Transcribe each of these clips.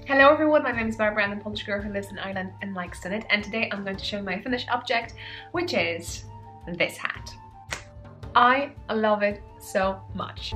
Hello everyone, my name is Barbara. I'm a Polish girl who lives in Ireland and likes to knit, and today I'm going to show you my finished object, which is this hat. I love it so much.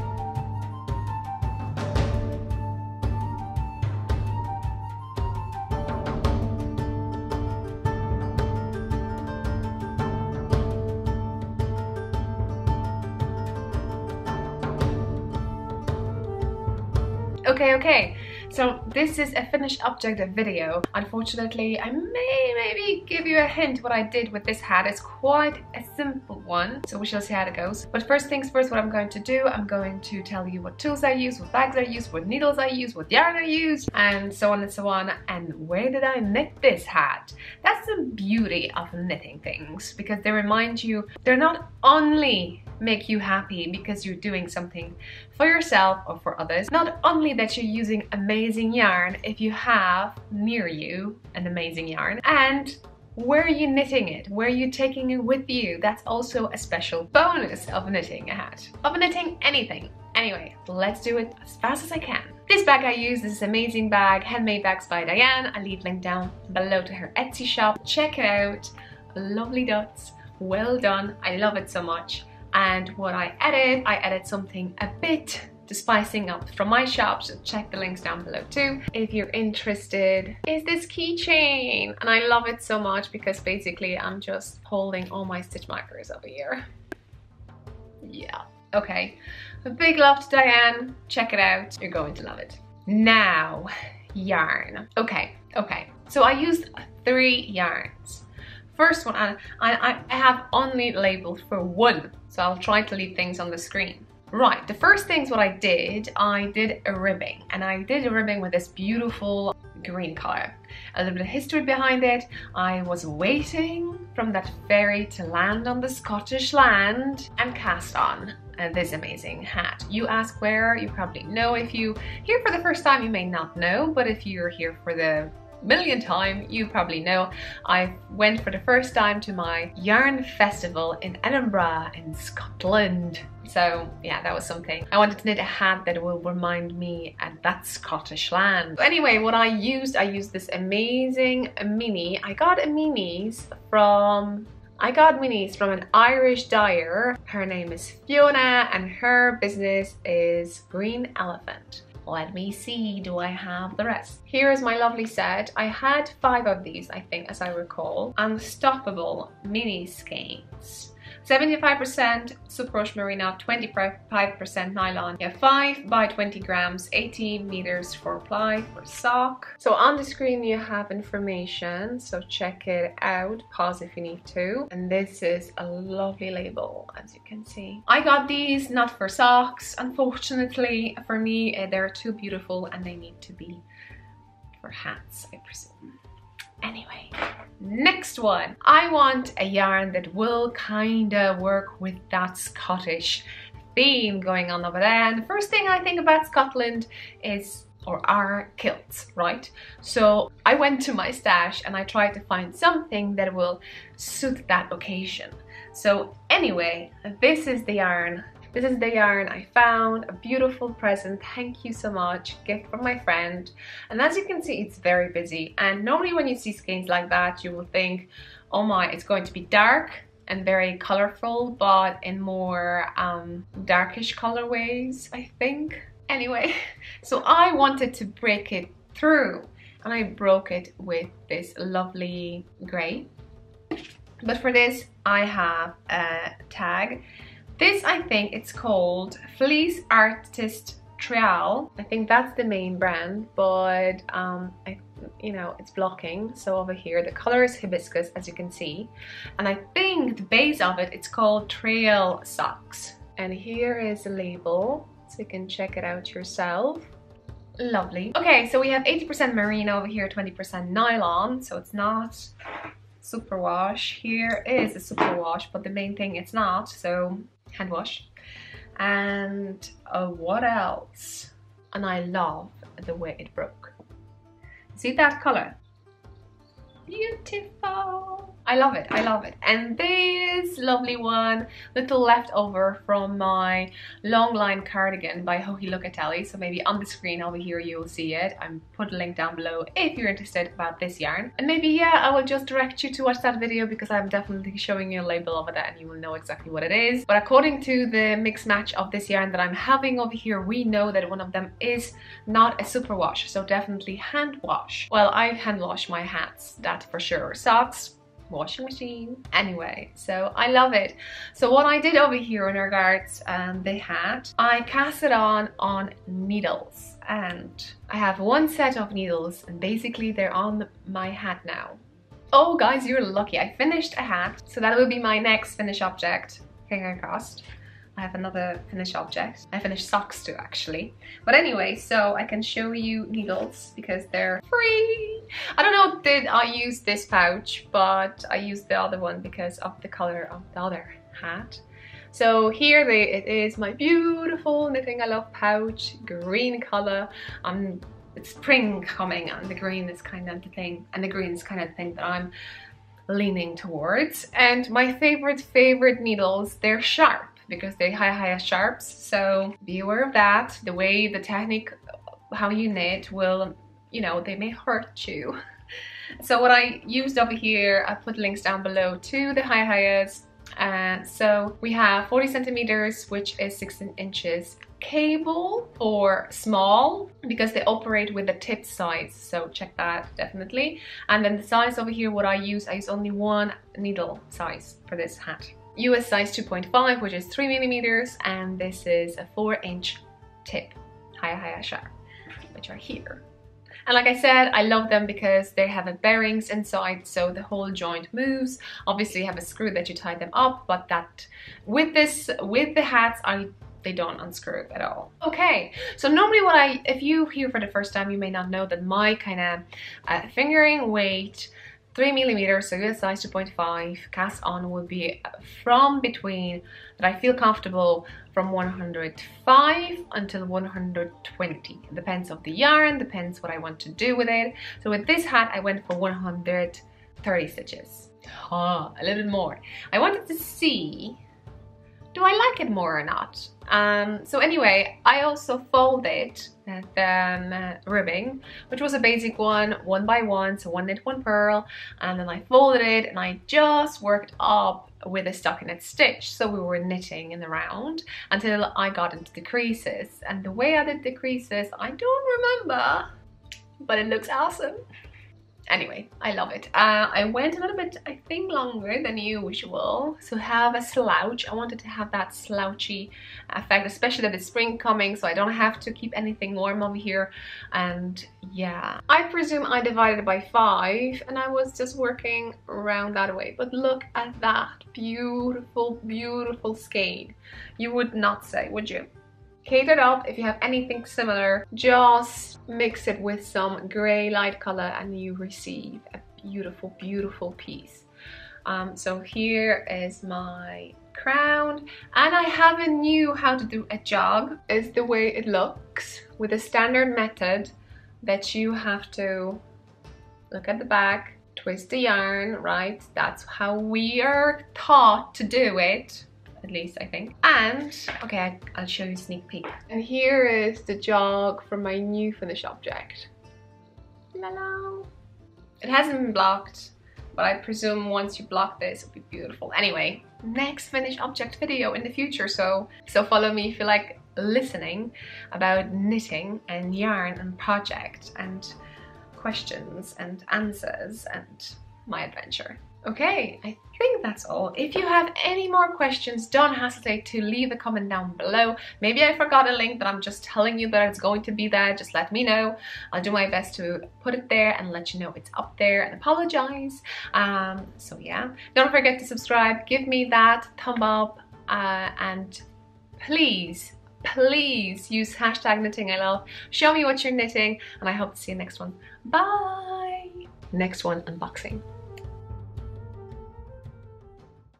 Okay, so this is a finished object video. Unfortunately, I may maybe give you a hint what I did with this hat. It's quite a simple one, so we shall see how it goes. But first things first, what I'm going to do, I'm going to tell you what tools I use, what bags I use, what needles I use, what yarn I use, and so on and so on. And where did I knit this hat? That's the beauty of knitting things, because they remind you, they're not only make you happy because you're doing something for yourself or for others. Not only that you're using amazing yarn if you have near you an amazing yarn, and where are you knitting it? Where are you taking it with you? That's also a special bonus of knitting a hat, of knitting anything. Anyway, let's do it as fast as I can. This bag I use, this amazing bag, Handmade Bags by Diane. I'll leave a link down below to her Etsy shop. Check it out. Lovely dots. Well done. I love it so much. And what I added something a bit to spicing up from my shop, so check the links down below too if you're interested. Is this keychain, and I love it so much because basically I'm just holding all my stitch markers over here. Yeah, okay. A big love to Diane. Check it out. You're going to love it. Now, yarn. Okay. So I used 3 yarns. First one, I have only labeled for 1, so I'll try to leave things on the screen. Right, the first things what I did a ribbing, and I did a ribbing with this beautiful green color. A little bit of history behind it. I was waiting from that ferry to land on the Scottish land and cast on this amazing hat. You ask where, you probably know. If you here for the first time, you may not know, but if you're here for the millionth time, you probably know. I went for the first time to my yarn festival in Edinburgh in Scotland. So yeah, that was something. I wanted to knit a hat that will remind me at that Scottish land. So anyway, what I used this amazing mini. I got minis from an Irish dyer. Her name is Fiona and her business is Green Elephant. Let me see, do I have the rest? Here is my lovely set. I had 5 of these, I think, as I recall. Unstoppable mini skeins. 75% superwash merino, 25% nylon. Yeah, 5 by 20 grams, 80 meters for ply for sock. So on the screen you have information, so check it out. Pause if you need to. And this is a lovely label, as you can see. I got these not for socks, unfortunately. For me, they're too beautiful and they need to be for hats, I presume. Anyway, next one. I want a yarn that will kinda work with that Scottish theme going on over there. And the first thing I think about Scotland is, or are, kilts, right? So I went to my stash and I tried to find something that will suit that occasion. So anyway, this is the yarn. This is the yarn I found, a beautiful present, thank you so much, gift from my friend. And as you can see, it's very busy. And normally when you see skeins like that, you will think, oh my, it's going to be dark and very colorful, but in more darkish colorways, I think. Anyway, so I wanted to break it through, and I broke it with this lovely gray. But for this, I have a tag. This, I think it's called Fleece Artist Trial. I think that's the main brand, but you know, it's blocking. So over here, the color is hibiscus, as you can see. And I think the base of it, it's called Trail Socks. And here is the label, so you can check it out yourself. Lovely. Okay, so we have 80% merino over here, 20% nylon. So it's not superwash. Here is a superwash, but the main thing it's not, so hand wash. And what else? And I love the way it broke. See that color? Beautiful. I love it, I love it. And this lovely one, little leftover from my long line cardigan by Hohi Locatelli. So maybe on the screen over here you will see it. I'm put a link down below if you're interested about this yarn. And maybe, yeah, I will just direct you to watch that video because I'm definitely showing you a label of it and you will know exactly what it is. But according to the mix match of this yarn that I'm having over here, we know that one of them is not a superwash, so definitely hand wash. Well, I hand wash my hats, that for sure. Socks, washing machine. Anyway, so I love it. So what I did over here in regards the hat, I cast it on needles, and I have one set of needles and basically they're on my hat now. Oh guys, you're lucky. I finished a hat, so that will be my next finished object. Finger crossed. I have another finished object. I finished socks too, actually. But anyway, so I can show you needles because they're free. I don't know, did I use this pouch, but I used the other one because of the color of the other hat. So here it is, my beautiful Knitting I Love pouch, green color. It's spring coming and the green is kind of the thing, and the green is kind of the thing that I'm leaning towards. And my favorite needles, they're sharp, because they high sharps, so be aware of that. The way the technique, how you knit will, you know, they may hurt you. So what I used over here, I put links down below to the high-highs. So we have 40 centimeters, which is 16 inches cable for small, because they operate with the tip size, so check that definitely. And then the size over here, what I use only one needle size for this hat. US size 2.5, which is 3 millimeters, and this is a 4-inch tip, high sharp, which are here. And like I said, I love them because they have a bearings inside, so the whole joint moves. Obviously you have a screw that you tie them up, but that with the hats, they don't unscrew at all. Okay, so normally if you here for the first time, you may not know that my kind of fingering weight, 3 millimeters, so US size 2.5, cast on will be from between, that I feel comfortable, from 105 until 120. It depends on the yarn, depends what I want to do with it. So with this hat, I went for 130 stitches. A little bit more. I wanted to see, do I like it more or not? So anyway, I also folded the ribbing, which was a basic one by one, so one knit, one purl, and then I folded it and I just worked up with a stockinette stitch. So we were knitting in the round until I got into the creases, and the way I did the creases, I don't remember, but it looks awesome. Anyway, I love it. I went a little bit, I think, longer than usual to have a slouch. I wanted to have that slouchy effect, especially that it's spring coming, so I don't have to keep anything warm over here. And yeah, I presume I divided it by 5 and I was just working around that way. But look at that beautiful, beautiful skein. You would not say, would you? Catered up, if you have anything similar, just mix it with some gray light color and you receive a beautiful, beautiful piece. So here is my crown, and I haven't knew how to do a jog. Is the way it looks with a standard method that you have to look at the back, twist the yarn, right? That's how we are taught to do it. At least I think. And okay, I'll show you a sneak peek. And here is the jog from my new finished object. La la. It hasn't been blocked, but I presume once you block this, it'll be beautiful. Anyway, next finished object video in the future, so follow me if you like listening about knitting and yarn and project and questions and answers and my adventure. Okay, I think that's all. If you have any more questions, don't hesitate to leave a comment down below. Maybe I forgot a link, but I'm just telling you that it's going to be there. Just let me know. I'll do my best to put it there and let you know it's up there, and apologize. So yeah, don't forget to subscribe, give me that thumb up, and please use hashtag knitting I love. Show me what you're knitting, and I hope to see you next one. Bye! Next one, unboxing.